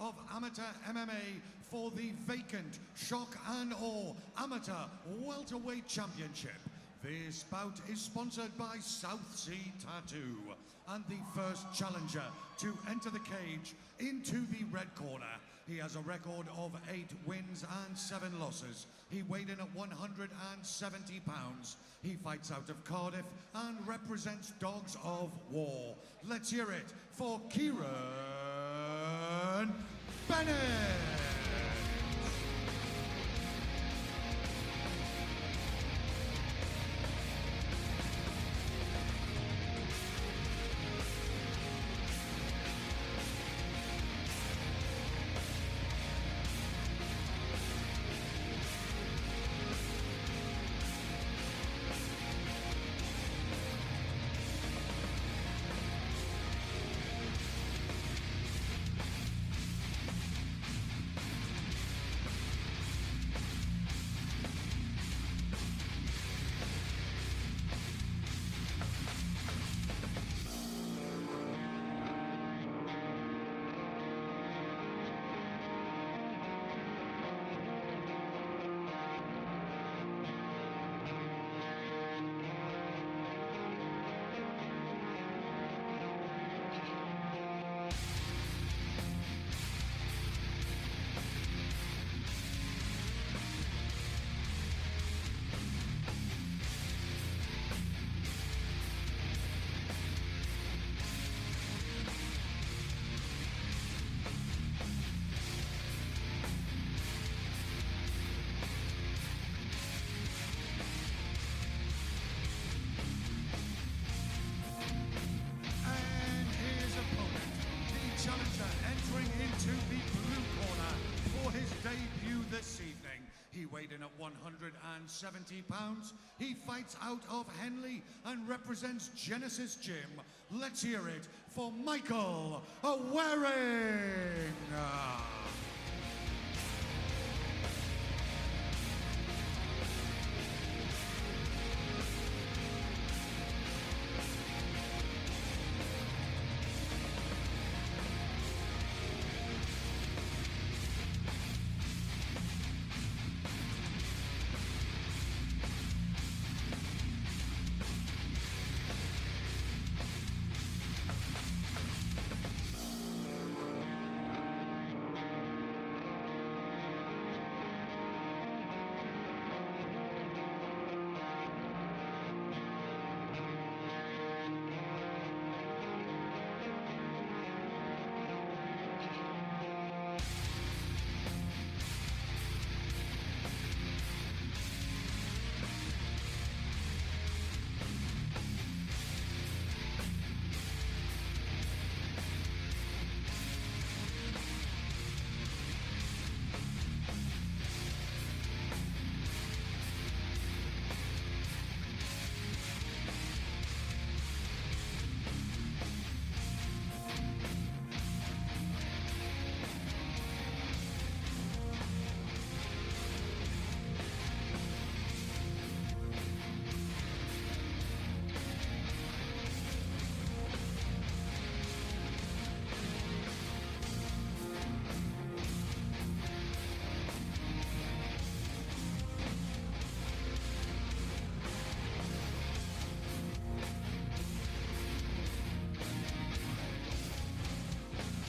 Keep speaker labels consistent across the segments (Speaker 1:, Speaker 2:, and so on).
Speaker 1: of amateur MMA for the vacant Shock and Awe Amateur Welterweight Championship. This bout is sponsored by South Sea Tattoo, and the first challenger to enter the cage into the red corner. He has a record of 8 wins and 7 losses. He weighed in at 170 pounds. He fights out of Cardiff and represents Dogs of War. Let's hear it for Keiren Bennett. Entering into the blue corner for his debut this evening. He weighed in at 170 pounds. He fights out of Henley and represents Genesis Gym. Let's hear it for Michael Wareing.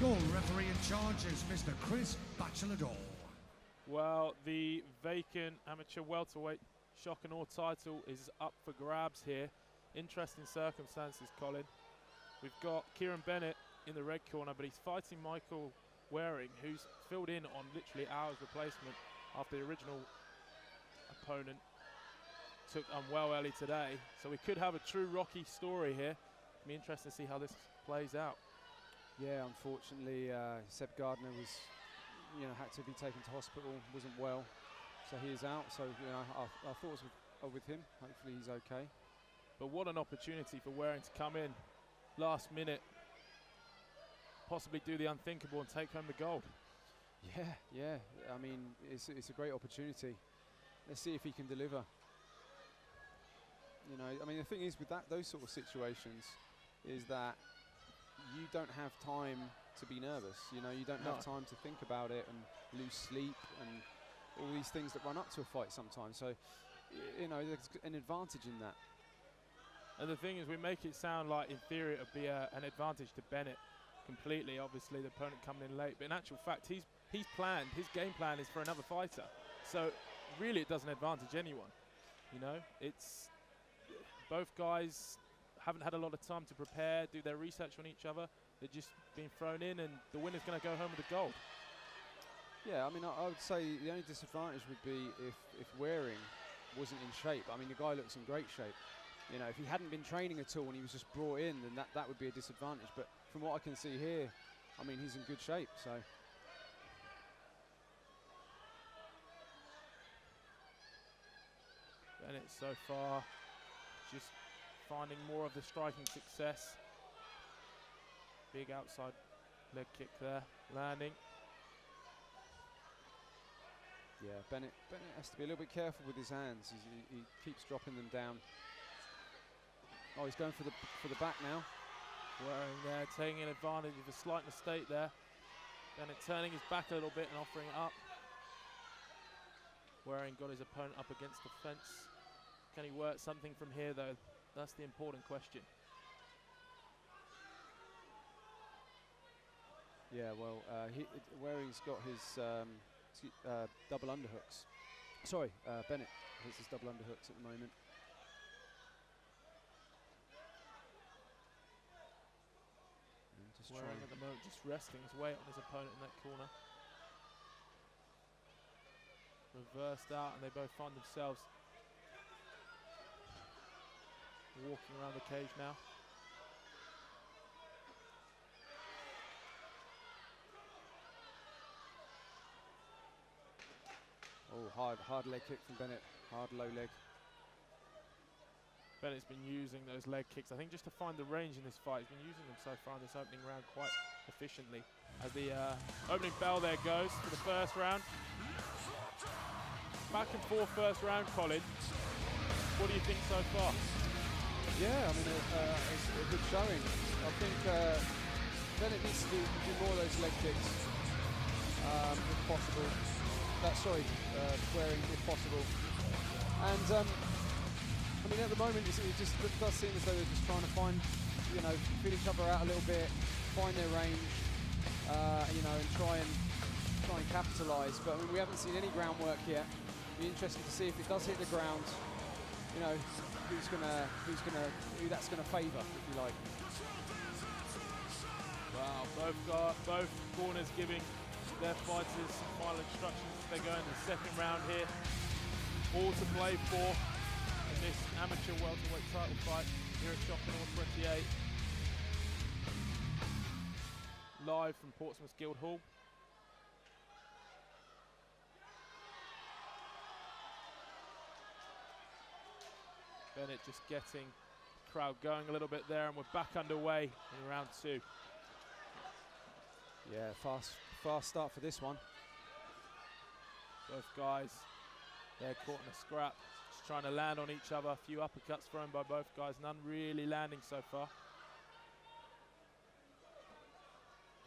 Speaker 1: Your referee in charge is Mr. Chris Batchelador.
Speaker 2: Well, the vacant amateur welterweight Shock and Awe title is up for grabs here. Interesting circumstances, Colin. We've got Keiren Bennett in the red corner, but he's fighting Michael Wareing, who's filled in on literally hours replacement after the original opponent took unwell early today. So we could have a true Rocky story here. It'll be interesting to see how this plays out.
Speaker 3: Yeah, unfortunately, Seb Gardner was, had to be taken to hospital, wasn't well, so he is out. So, our thoughts are with him. Hopefully, he's okay.
Speaker 2: But what an opportunity for Wareing to come in last minute, possibly do the unthinkable and take home the gold.
Speaker 3: Yeah. I mean, it's a great opportunity. Let's see if he can deliver. I mean, the thing is with those sort of situations is that you don't have time to be nervous. You know, you don't have time to think about it and lose sleep and all these things that run up to a fight sometimes. So, you know, there's an advantage in that.
Speaker 2: And the thing is, we make it sound like in theory it would be an advantage to Bennett completely. Obviously, the opponent coming in late, but in actual fact, he's planned. His game plan is for another fighter. So really, it doesn't advantage anyone. You know, it's both guys haven't had a lot of time to prepare, do their research on each other. They're just being thrown in, and the winner's going to go home with the gold.
Speaker 3: Yeah, I mean, I would say the only disadvantage would be if Wareing wasn't in shape. I mean, the guy looks in great shape. You know, if he hadn't been training at all and he was just brought in, then that would be a disadvantage. But from what I can see here, I mean, he's in good shape, so.
Speaker 2: Bennett so far just finding more of the striking success. Big outside leg kick there, landing.
Speaker 3: Yeah, Bennett has to be a little bit careful with his hands. He keeps dropping them down. Oh, he's going for the back now.
Speaker 2: Wareing there, taking advantage of a slight mistake there. Bennett turning his back a little bit and offering it up. Wareing got his opponent up against the fence. Can he work something from here though? That's the important question.
Speaker 3: Yeah, well, Wareing's got his double underhooks. Sorry, Bennett has his double underhooks at the moment.
Speaker 2: Wareing at the moment just resting his weight on his opponent in that corner. Reversed out, and they both find themselves walking around the cage now.
Speaker 3: Oh, hard leg kick from Bennett. Hard low leg.
Speaker 2: Bennett's been using those leg kicks, I think, just to find the range in this fight. He's been using them so far in this opening round quite efficiently. As the opening bell there goes for the first round. Back and forth first round, Colin. What do you think so far?
Speaker 3: Yeah, I mean, it's a good showing. I think Bennett needs to do more of those leg kicks, if possible. Wareing, if possible. And I mean, at the moment, it just does seem as though they're just trying to find, you know, feel each other out a little bit, find their range, you know, and try and capitalise. But I mean, we haven't seen any groundwork yet. Be interesting to see if it does hit the ground. You know, who that's gonna favour, if you like.
Speaker 2: Wow, both corners giving their fighters some final instructions as they go into the second round here. All to play for in this amateur welterweight title fight here at Shock and Awe 28. Live from Portsmouth Guildhall. Bennett just getting the crowd going a little bit there, and we're back underway in round two.
Speaker 3: Yeah, fast start for this one.
Speaker 2: Both guys, they're caught in a scrap, just trying to land on each other. A few uppercuts thrown by both guys, none really landing so far.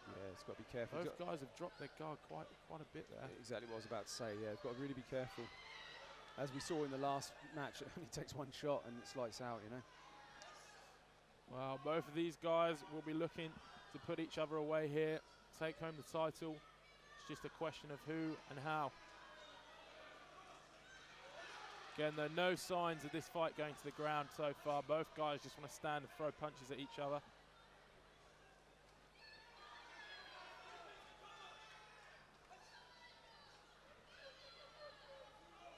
Speaker 3: Yeah, it's got to be careful.
Speaker 2: Both guys have dropped their guard quite a bit there.
Speaker 3: Exactly what I was about to say. Yeah, they've got to really be careful. As we saw in the last match, it only takes one shot and it's lights out, you know.
Speaker 2: Well, both of these guys will be looking to put each other away here, take home the title. It's just a question of who and how. Again, there are no signs of this fight going to the ground so far. Both guys just want to stand and throw punches at each other.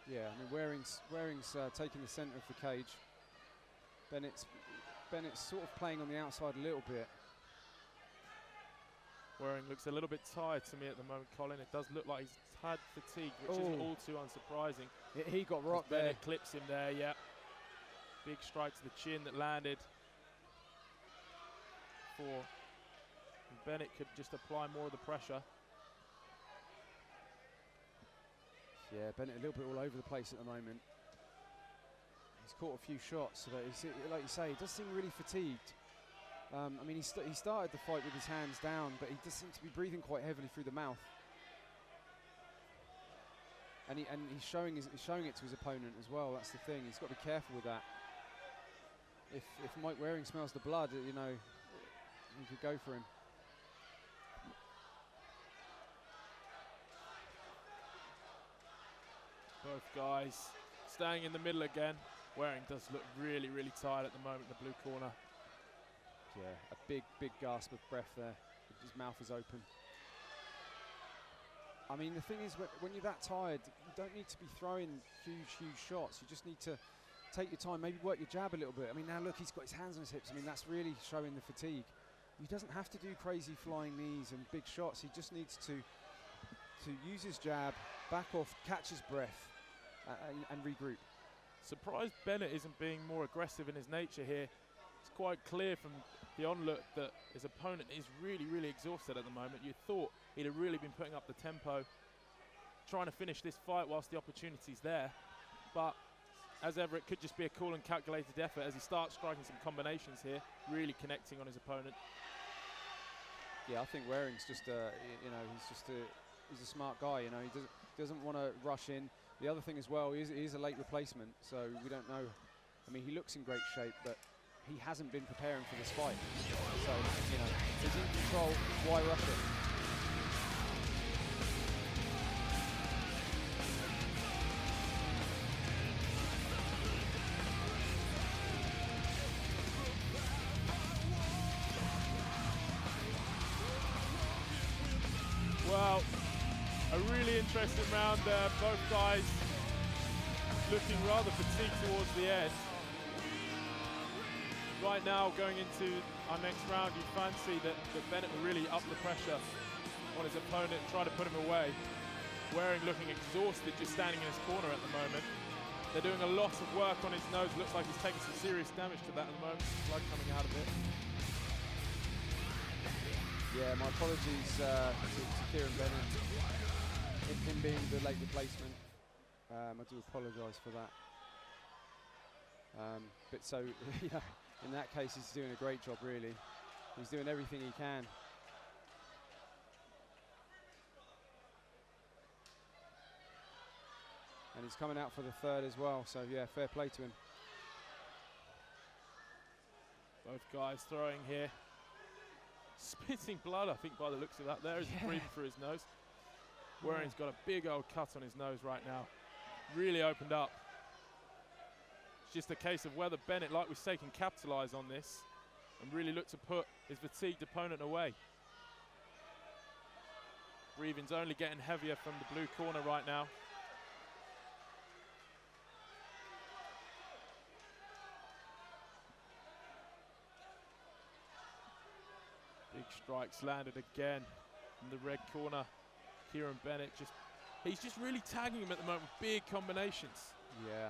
Speaker 3: Yeah, I mean, Wareing's taking the centre of the cage. Bennett's sort of playing on the outside a little bit.
Speaker 2: Wareing looks a little bit tired to me at the moment, Colin. It does look like he's had fatigue, which isn't all too unsurprising.
Speaker 3: He got rocked there.
Speaker 2: Bennett clips him there, yeah. Big strike to the chin that landed. Bennett could just apply more of the pressure.
Speaker 3: Yeah, Bennett a little bit all over the place at the moment. He's caught a few shots, but he's, like you say, he does seem really fatigued. I mean, he started the fight with his hands down, but he does seem to be breathing quite heavily through the mouth. And he's showing it to his opponent as well. That's the thing. He's got to be careful with that. If Mike Wareing smells the blood, you know, he could go for him.
Speaker 2: Both guys staying in the middle again. Wareing does look really, really tired at the moment in the blue corner.
Speaker 3: Yeah, a big gasp of breath there. His mouth is open. I mean, the thing is, when you're that tired, you don't need to be throwing huge shots. You just need to take your time, maybe work your jab a little bit. I mean, now look, he's got his hands on his hips. I mean, that's really showing the fatigue. He doesn't have to do crazy flying knees and big shots. He just needs to use his jab, back off, catch his breath, and regroup.
Speaker 2: Surprised Bennett isn't being more aggressive in his nature here. It's quite clear from the onlook that his opponent is really, really exhausted at the moment. You thought he'd have really been putting up the tempo, trying to finish this fight whilst the opportunity's there. But as ever, it could just be a cool and calculated effort as he starts striking some combinations here, really connecting on his opponent.
Speaker 3: Yeah, I think Waring's just, you know, he's a smart guy. You know, he doesn't want to rush in. The other thing as well, he is a late replacement, so we don't know. I mean, he looks in great shape, but he hasn't been preparing for this fight. So, you know, he's in control. Why rush it?
Speaker 2: Well, a really interesting round there. Both guys looking rather fatigued towards the end. Right now, going into our next round, you fancy that Bennett will really up the pressure on his opponent, try to put him away. Wareing looking exhausted, just standing in his corner at the moment. They're doing a lot of work on his nose. Looks like he's taking some serious damage to that at the moment. Blood coming out of it.
Speaker 3: Yeah, my apologies to Keiren Bennett. Him being the late replacement. I do apologise for that. But so, you know, in that case, he's doing a great job, really. He's doing everything he can. And he's coming out for the third as well, so yeah, fair play to him.
Speaker 2: Both guys throwing here. Spitting blood, I think, by the looks of that there, as he's breathing through his nose. Wareing's got a big old cut on his nose right now. Really opened up. It's just a case of whether Bennett, like we say, can capitalise on this and really look to put his fatigued opponent away. Breathing's only getting heavier from the blue corner right now. Big strikes landed again in the red corner. Keiren Bennett he's just really tagging him at the moment with big combinations.
Speaker 3: Yeah.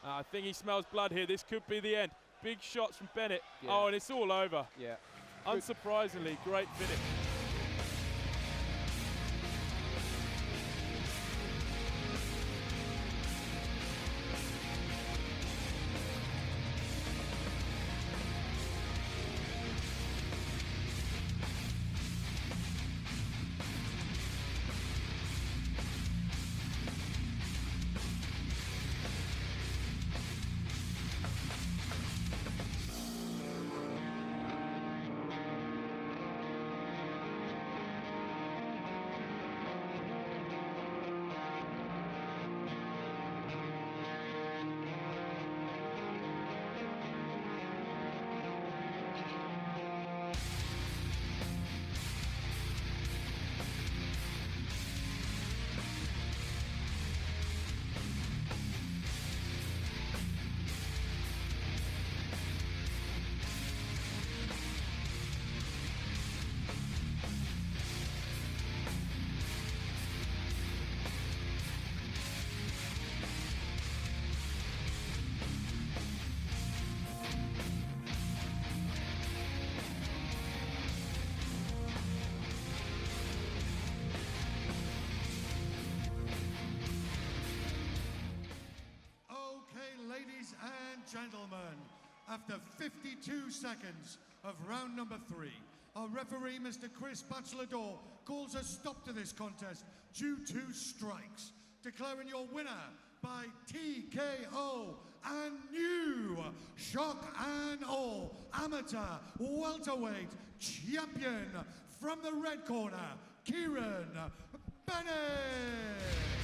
Speaker 2: I think he smells blood here. This could be the end. Big shots from Bennett.
Speaker 3: Yeah.
Speaker 2: Oh, and it's all over.
Speaker 3: Yeah.
Speaker 2: Unsurprisingly, great finish.
Speaker 1: Gentlemen, after 52 seconds of round number 3. Our referee, Mr. Chris Bachelador, calls a stop to this contest due to strikes, declaring your winner by TKO and new shock and awe amateur welterweight champion from the red corner, Keiren Bennett.